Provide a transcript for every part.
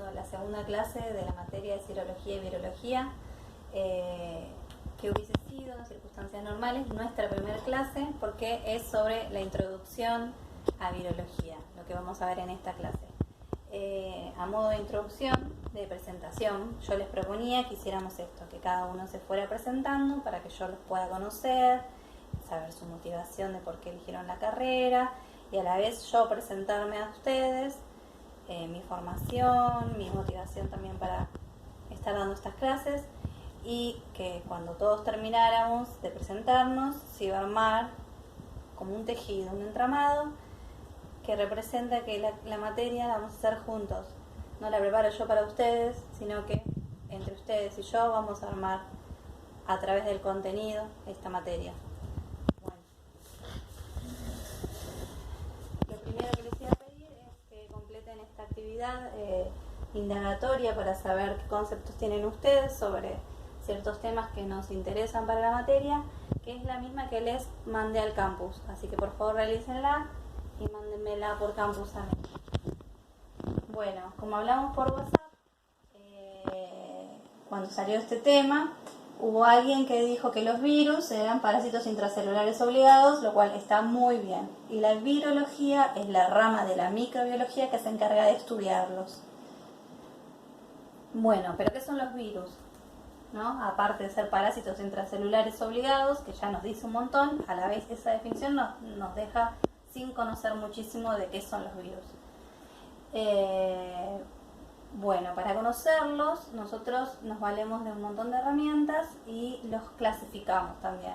dando la segunda clase de la materia de serología y virología, que hubiese sido en circunstancias normales nuestra primera clase, porque es sobre la introducción a virología, lo que vamos a ver en esta clase. A modo de introducción, de presentación, yo les proponía que hiciéramos esto, que cada uno se fuera presentando para que yo los pueda conocer, saber su motivación de por qué eligieron la carrera, y a la vez yo presentarme a ustedes, mi formación, mi motivación también para estar dando estas clases, y que cuando todos termináramos de presentarnos se iba a armar como un tejido, un entramado que representa que la materia la vamos a hacer juntos. No la preparo yo para ustedes, sino que entre ustedes y yo vamos a armar a través del contenido esta materia. Bueno, lo primero que les voy a pedir es que completen esta actividad indagatoria para saber qué conceptos tienen ustedes sobre ciertos temas que nos interesan para la materia, que es la misma que les mandé al campus. Así que por favor realícenla y mándenmela por campus a mí. Bueno, como hablamos por WhatsApp, cuando salió este tema, hubo alguien que dijo que los virus eran parásitos intracelulares obligados, lo cual está muy bien. Y la virología es la rama de la microbiología que se encarga de estudiarlos. Bueno, ¿pero qué son los virus? ¿No? Aparte de ser parásitos intracelulares obligados, que ya nos dice un montón, a la vez esa definición nos deja sin conocer muchísimo de qué son los virus. Bueno, para conocerlos nosotros nos valemos de un montón de herramientas y los clasificamos también.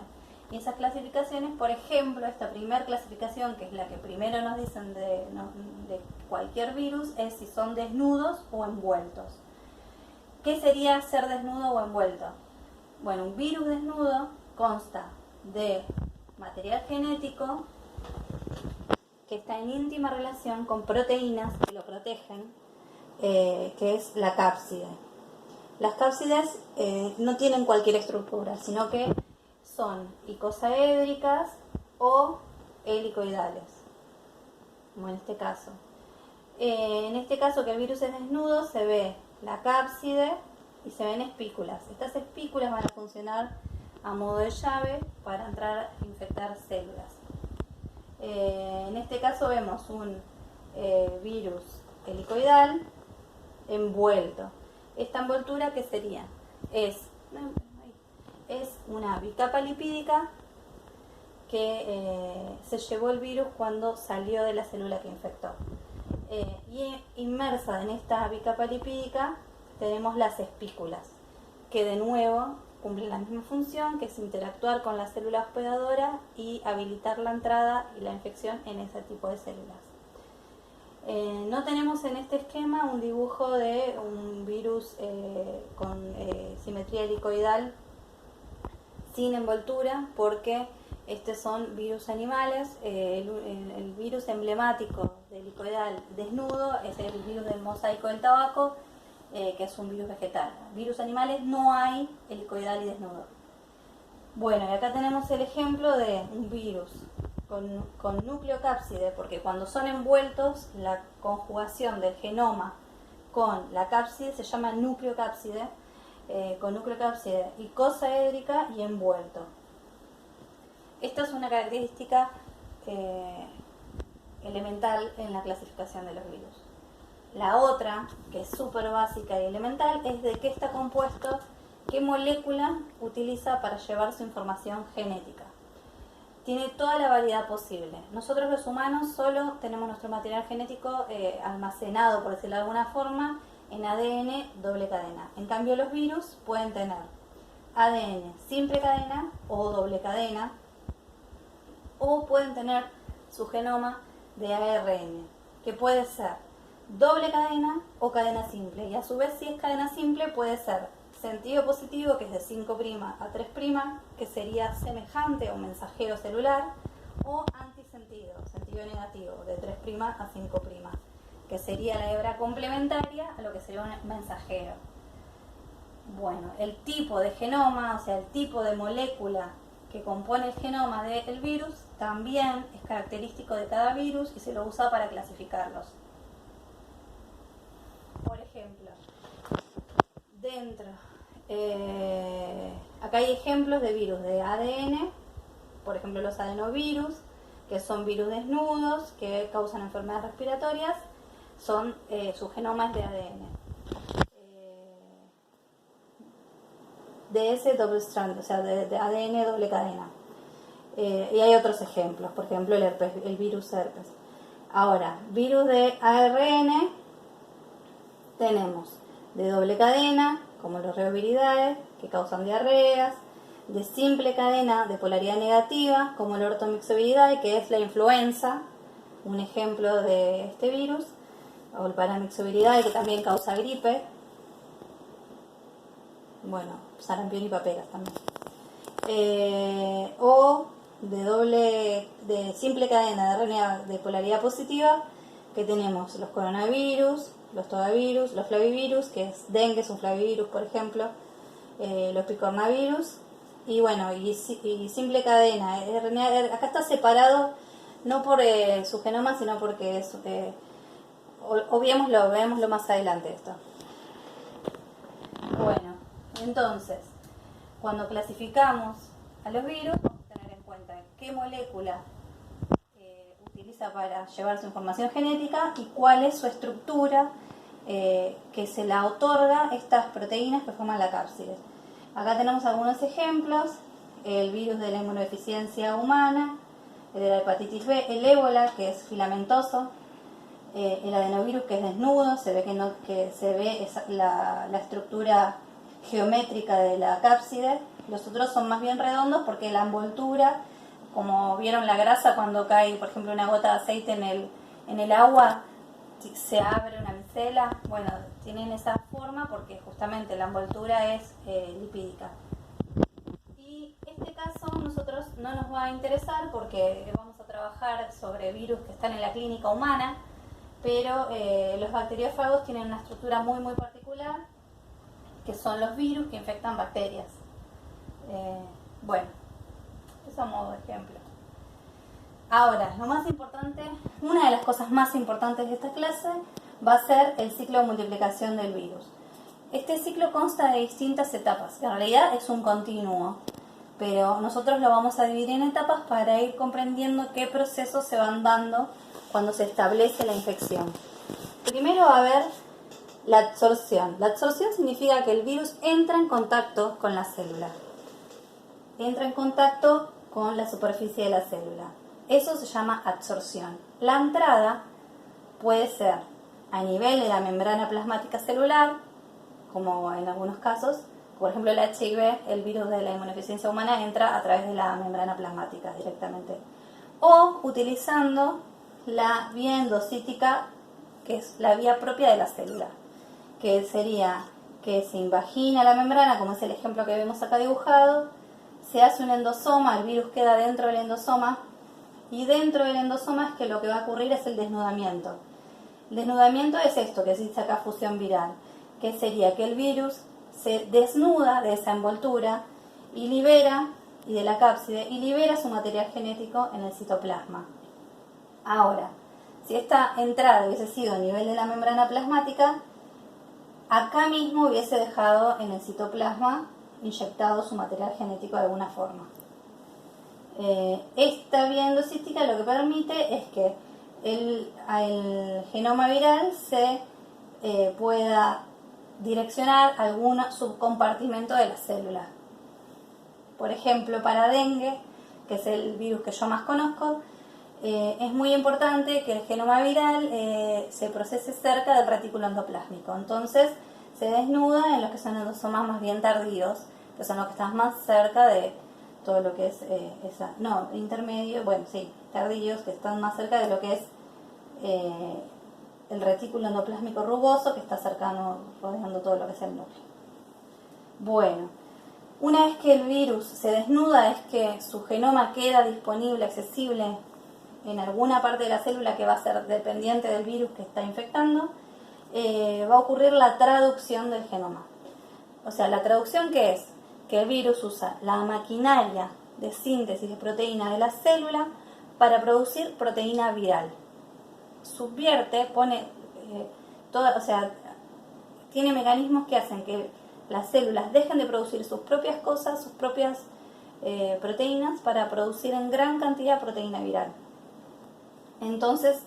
Y esas clasificaciones, por ejemplo, esta primera clasificación, que es la que primero nos dicen de cualquier virus, es si son desnudos o envueltos. ¿Qué sería ser desnudo o envuelto? Bueno, un virus desnudo consta de material genético que está en íntima relación con proteínas que lo protegen, que es la cápside. Las cápsides no tienen cualquier estructura, sino que son icosaédricas o helicoidales, como en este caso. En este caso, que el virus es desnudo, se ve la cápside y se ven espículas. Estas espículas van a funcionar a modo de llave para entrar a infectar células. En este caso vemos un virus helicoidal envuelto. Esta envoltura, ¿qué sería? Es una bicapa lipídica que se llevó el virus cuando salió de la célula que infectó. Y inmersa en esta bicapa lipídica tenemos las espículas, que de nuevo cumplen la misma función, que es interactuar con la célula hospedadora y habilitar la entrada y la infección en ese tipo de células. No tenemos en este esquema un dibujo de un virus con simetría helicoidal sin envoltura, porque estos son virus animales. El virus emblemático de helicoidal desnudo es el virus del mosaico del tabaco, que es un virus vegetal. Virus animales no hay helicoidal y desnudo. Bueno, y acá tenemos el ejemplo de un virus con núcleo cápside, porque cuando son envueltos, la conjugación del genoma con la cápside se llama núcleo cápside, con núcleo cápside icosaédrica y envuelto. Esta es una característica elemental en la clasificación de los virus. La otra, que es súper básica y elemental, es de qué está compuesto, qué molécula utiliza para llevar su información genética. Tiene toda la variedad posible. Nosotros los humanos solo tenemos nuestro material genético almacenado, por decirlo de alguna forma, en ADN doble cadena. En cambio, los virus pueden tener ADN simple cadena o doble cadena, o pueden tener su genoma de ARN, que puede ser doble cadena o cadena simple. Y a su vez, si es cadena simple, puede ser sentido positivo, que es de 5' a 3', que sería semejante o mensajero celular, o antisentido, sentido negativo, de 3' a 5', que sería la hebra complementaria a lo que sería un mensajero. Bueno, el tipo de genoma, o sea, el tipo de molécula que compone el genoma del virus, también es característico de cada virus y se lo usa para clasificarlos. Por ejemplo, ejemplo, acá hay ejemplos de virus de ADN, por ejemplo los adenovirus, que son virus desnudos que causan enfermedades respiratorias, su genoma es de ADN. DS double strand, o sea, de ADN doble cadena. Y hay otros ejemplos, por ejemplo el virus herpes. Ahora, virus de ARN tenemos de doble cadena, como los reoviridae, que causan diarreas, de simple cadena de polaridad negativa, como el ortomyxoviridae, que es la influenza, un ejemplo de este virus, o el paramyxoviridae, que también causa gripe, bueno, sarampión y paperas también, o de simple cadena de RNA de polaridad positiva, que tenemos los coronavirus, los togavirus, los flavivirus, que es dengue, es un flavivirus, por ejemplo, los picornavirus, y bueno, y simple cadena RNA. Acá está separado no por su genoma, sino porque es, veámoslo más adelante esto. Bueno, entonces, cuando clasificamos a los virus, vamos a tener en cuenta qué molécula utiliza para llevar su información genética y cuál es su estructura que se la otorga estas proteínas que forman la cápside. Acá tenemos algunos ejemplos: el virus de la inmunodeficiencia humana, el de la hepatitis B, el ébola, que es filamentoso, el adenovirus, que es desnudo, se ve la estructura geométrica de la cápside. Los otros son más bien redondos porque la envoltura, como vieron la grasa cuando cae, por ejemplo, una gota de aceite en el agua, se abre una micela. Bueno, tienen esa forma porque justamente la envoltura es lipídica. Y este caso nosotros no nos va a interesar porque vamos a trabajar sobre virus que están en la clínica humana, pero los bacteriófagos tienen una estructura muy muy particular, que son los virus que infectan bacterias. Bueno, eso a modo de ejemplo. Ahora, lo más importante, una de las cosas más importantes de esta clase va a ser el ciclo de multiplicación del virus. Este ciclo consta de distintas etapas, que en realidad es un continuo, pero nosotros lo vamos a dividir en etapas para ir comprendiendo qué procesos se van dando cuando se establece la infección. Primero va a haber la adsorción. La adsorción significa que el virus entra en contacto con la célula. Entra en contacto con la superficie de la célula. Eso se llama adsorción. La entrada puede ser a nivel de la membrana plasmática celular, como en algunos casos. Por ejemplo, el HIV, el virus de la inmunodeficiencia humana, entra a través de la membrana plasmática directamente. O utilizando la vía endocítica, que es la vía propia de la célula, que sería que se invagina la membrana, como es el ejemplo que vemos acá dibujado, se hace un endosoma, el virus queda dentro del endosoma, y dentro del endosoma es que lo que va a ocurrir es el desnudamiento. El desnudamiento es esto que se dice acá, fusión viral, que sería que el virus se desnuda de esa envoltura y de la cápside, y libera su material genético en el citoplasma. Ahora, si esta entrada hubiese sido a nivel de la membrana plasmática, acá mismo hubiese dejado en el citoplasma inyectado su material genético de alguna forma. Esta vía endocítica lo que permite es que el genoma viral se pueda direccionar a algún subcompartimento de la célula. Por ejemplo, para dengue, que es el virus que yo más conozco, es muy importante que el genoma viral se procese cerca del retículo endoplásmico. Entonces se desnuda en los que son endosomas más bien tardíos, que son los que están más cerca de todo lo que es intermedio, tardíos, que están más cerca de lo que es el retículo endoplásmico rugoso, que está cercano, rodeando todo lo que es el núcleo. Bueno, una vez que el virus se desnuda, es que su genoma queda disponible, accesible en alguna parte de la célula que va a ser dependiente del virus que está infectando, va a ocurrir la traducción del genoma. O sea, la traducción, ¿qué es? Que el virus usa la maquinaria de síntesis de proteína de la célula para producir proteína viral. Subvierte, tiene mecanismos que hacen que las células dejen de producir sus propias cosas, sus propias proteínas, para producir en gran cantidad proteína viral. Entonces,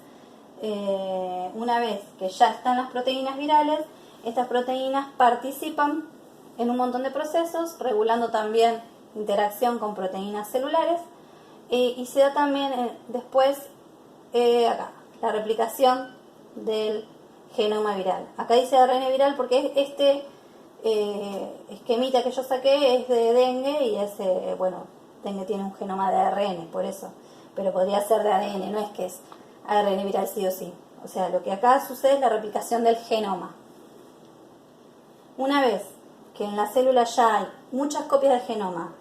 una vez que ya están las proteínas virales, estas proteínas participan en un montón de procesos, regulando también interacción con proteínas celulares, y se da también después acá, la replicación del genoma viral. Acá dice ARN viral porque este esquemita que yo saqué es de dengue y bueno, dengue tiene un genoma de ARN, por eso, pero podría ser de ADN, no es que es ARN viral sí o sí. O sea, lo que acá sucede es la replicación del genoma. Una vez que en la célula ya hay muchas copias del genoma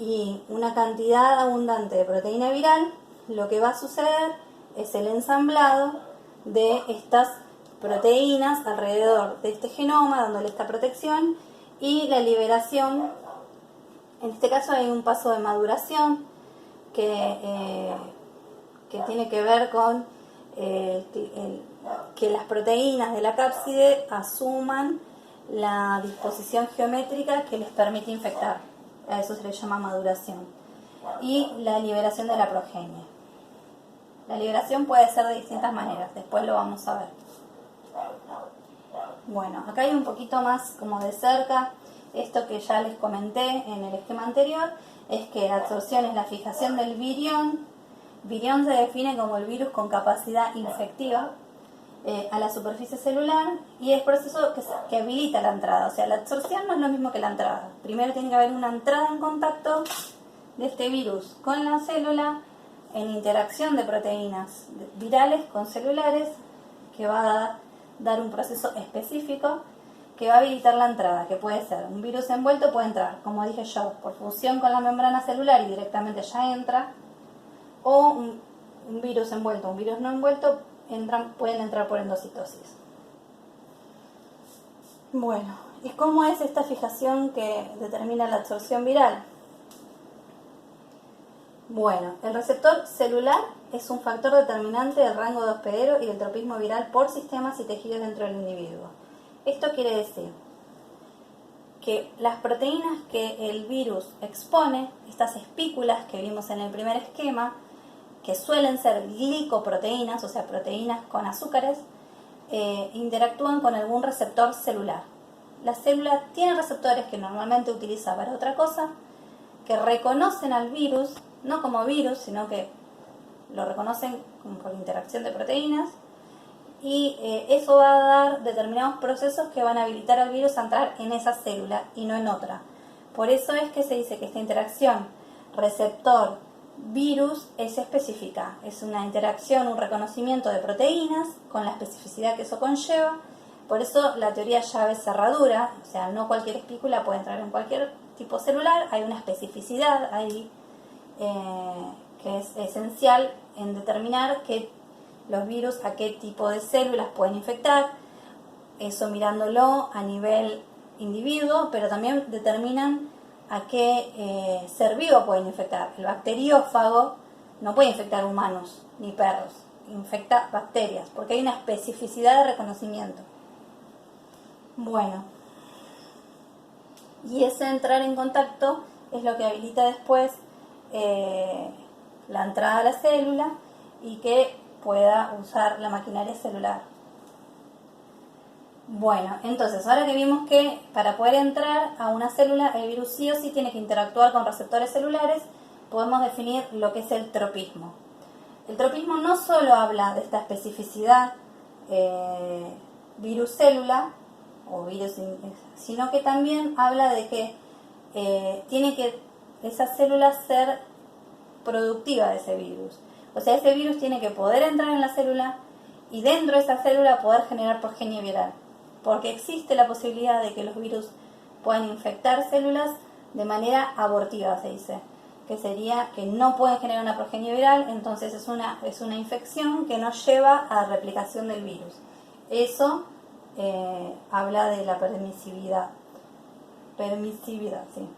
y una cantidad abundante de proteína viral, lo que va a suceder es el ensamblado de estas proteínas alrededor de este genoma, dándole esta protección, y la liberación. En este caso hay un paso de maduración que tiene que ver con que las proteínas de la cápside asuman la disposición geométrica que les permite infectar. A eso se le llama maduración. Y la liberación de la progenie. La liberación puede ser de distintas maneras, después lo vamos a ver. Bueno, acá hay un poquito más como de cerca, esto que ya les comenté en el esquema anterior, es que la absorción es la fijación del virión. Virión se define como el virus con capacidad infectiva a la superficie celular, y es el proceso que habilita la entrada. O sea, la absorción no es lo mismo que la entrada. Primero tiene que haber una entrada en contacto de este virus con la célula, en interacción de proteínas virales con celulares, que va a dar un proceso específico que va a habilitar la entrada, que puede ser un virus envuelto, puede entrar, como dije yo, por fusión con la membrana celular y directamente ya entra, o un virus envuelto, un virus no envuelto, pueden entrar por endocitosis. Bueno, ¿y cómo es esta fijación que determina la absorción viral? Bueno, el receptor celular es un factor determinante del rango de hospedero y del tropismo viral por sistemas y tejidos dentro del individuo. Esto quiere decir que las proteínas que el virus expone, estas espículas que vimos en el primer esquema, que suelen ser glicoproteínas, o sea, proteínas con azúcares, interactúan con algún receptor celular. La célula tiene receptores que normalmente utiliza para otra cosa, que reconocen al virus, no como virus, sino que lo reconocen como por interacción de proteínas, y eso va a dar determinados procesos que van a habilitar al virus a entrar en esa célula y no en otra. Por eso es que se dice que esta interacción receptor-virus es específica. Es una interacción, un reconocimiento de proteínas con la especificidad que eso conlleva. Por eso la teoría llave-cerradura, o sea, no cualquier espícula puede entrar en cualquier tipo celular, hay una especificidad ahí que es esencial en determinar los virus a qué tipo de células pueden infectar, eso mirándolo a nivel individuo, pero también determinan a qué ser vivo pueden infectar. El bacteriófago no puede infectar humanos ni perros, infecta bacterias, porque hay una especificidad de reconocimiento. Bueno, y ese entrar en contacto es lo que habilita después la entrada a la célula y que pueda usar la maquinaria celular. Bueno, entonces ahora que vimos que para poder entrar a una célula el virus sí o sí tiene que interactuar con receptores celulares, podemos definir lo que es el tropismo. El tropismo no solo habla de esta especificidad virus-célula o virus, sino que también habla de que tiene que esa célula ser productiva de ese virus. O sea, ese virus tiene que poder entrar en la célula y dentro de esa célula poder generar progenie viral. Porque existe la posibilidad de que los virus puedan infectar células de manera abortiva, se dice. Que sería que no pueden generar una progenie viral, entonces es una infección que no lleva a la replicación del virus. Eso habla de la permisividad. Permisividad, sí.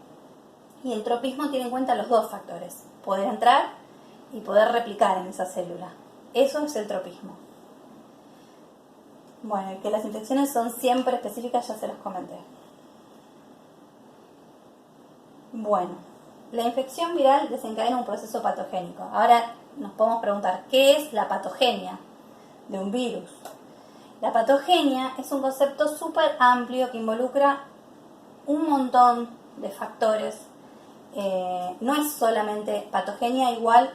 Y el tropismo tiene en cuenta los dos factores: poder entrar y poder replicar en esa célula. Eso es el tropismo. Bueno, y que las infecciones son siempre específicas, ya se los comenté. Bueno, la infección viral desencadena un proceso patogénico. Ahora nos podemos preguntar, ¿qué es la patogenia de un virus? La patogenia es un concepto súper amplio que involucra un montón de factores. No es solamente patogenia igual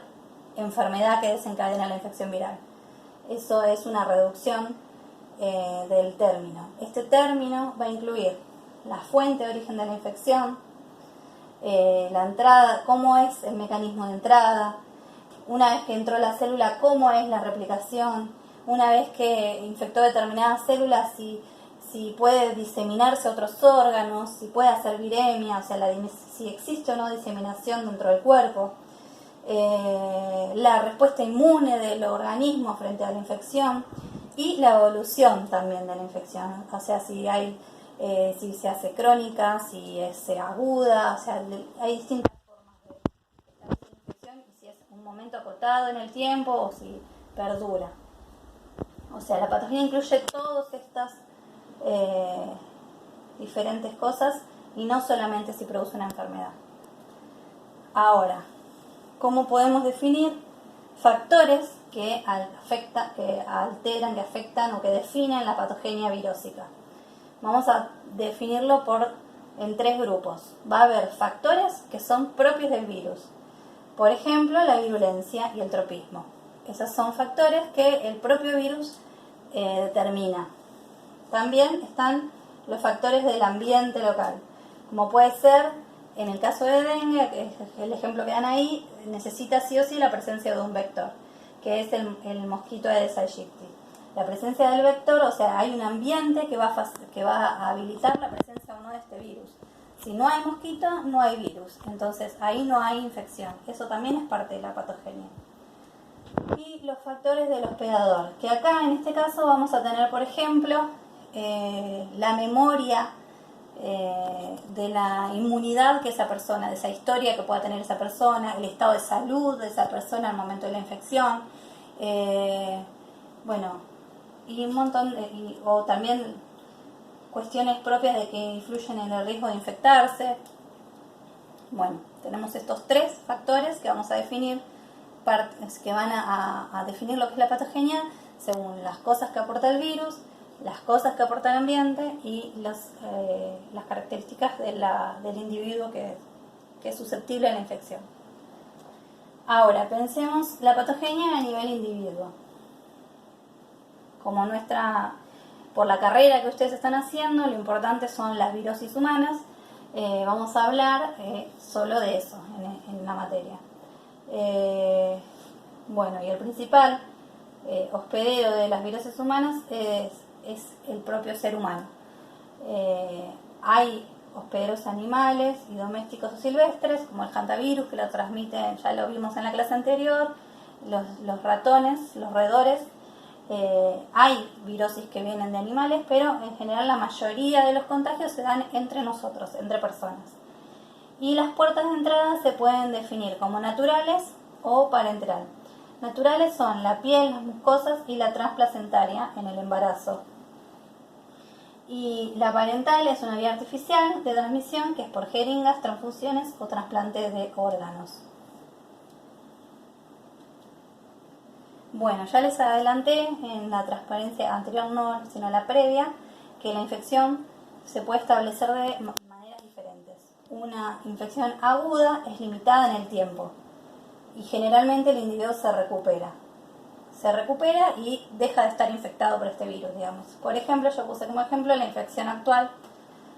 enfermedad que desencadena la infección viral. Eso es una reducción del término. Este término va a incluir la fuente de origen de la infección, la entrada, cómo es el mecanismo de entrada, una vez que entró la célula, cómo es la replicación, una vez que infectó determinadas células, si puede diseminarse a otros órganos, si puede hacer viremia, o sea, si existe o no diseminación dentro del cuerpo, la respuesta inmune del organismo frente a la infección y la evolución también de la infección, o sea, si se hace crónica, si es aguda, o sea, hay distintas formas de establecer la infección y si es un momento acotado en el tiempo o si perdura. O sea, la patología incluye todas estas diferentes cosas y no solamente si produce una enfermedad. Ahora, ¿cómo podemos definir factores que alteran, que afectan o que definen la patogenia virósica? Vamos a definirlo en 3 grupos. Va a haber factores que son propios del virus. Por ejemplo, la virulencia y el tropismo. Esos son factores que el propio virus determina. También están los factores del ambiente local, como puede ser, en el caso de dengue, que es el ejemplo que dan ahí, necesita sí o sí la presencia de un vector, que es el mosquito Aedes aegypti. La presencia del vector, o sea, hay un ambiente que va a habilitar la presencia o no de este virus. Si no hay mosquito, no hay virus, entonces ahí no hay infección. Eso también es parte de la patogenia. Y los factores del hospedador, que acá en este caso vamos a tener, por ejemplo, la memoria de la inmunidad que esa persona, de esa historia que pueda tener esa persona, el estado de salud de esa persona al momento de la infección, y un montón o también cuestiones propias de que influyen en el riesgo de infectarse. Bueno, tenemos estos 3 factores que vamos a definir, que van a definir lo que es la patogenia según las cosas que aporta el virus, las cosas que aporta el ambiente y las características del individuo que es susceptible a la infección. Ahora, pensemos la patogenia a nivel individuo. Como por la carrera que ustedes están haciendo, lo importante son las virosis humanas. Vamos a hablar solo de eso en la materia. Y el principal hospedero de las virosis humanas es el propio ser humano. Hay hospederos animales y domésticos o silvestres, como el hantavirus, que lo transmiten, ya lo vimos en la clase anterior, los ratones, los roedores. Hay virosis que vienen de animales, pero en general la mayoría de los contagios se dan entre nosotros, entre personas. Y las puertas de entrada se pueden definir como naturales o parenteral. Naturales son la piel, las mucosas y la transplacentaria en el embarazo. Y la parental es una vía artificial de transmisión que es por jeringas, transfusiones o trasplantes de órganos. Bueno, ya les adelanté en la transparencia anterior, no, sino la previa, que la infección se puede establecer de maneras diferentes. Una infección aguda es limitada en el tiempo y generalmente el individuo se recupera y deja de estar infectado por este virus, digamos. Por ejemplo, yo puse como ejemplo la infección actual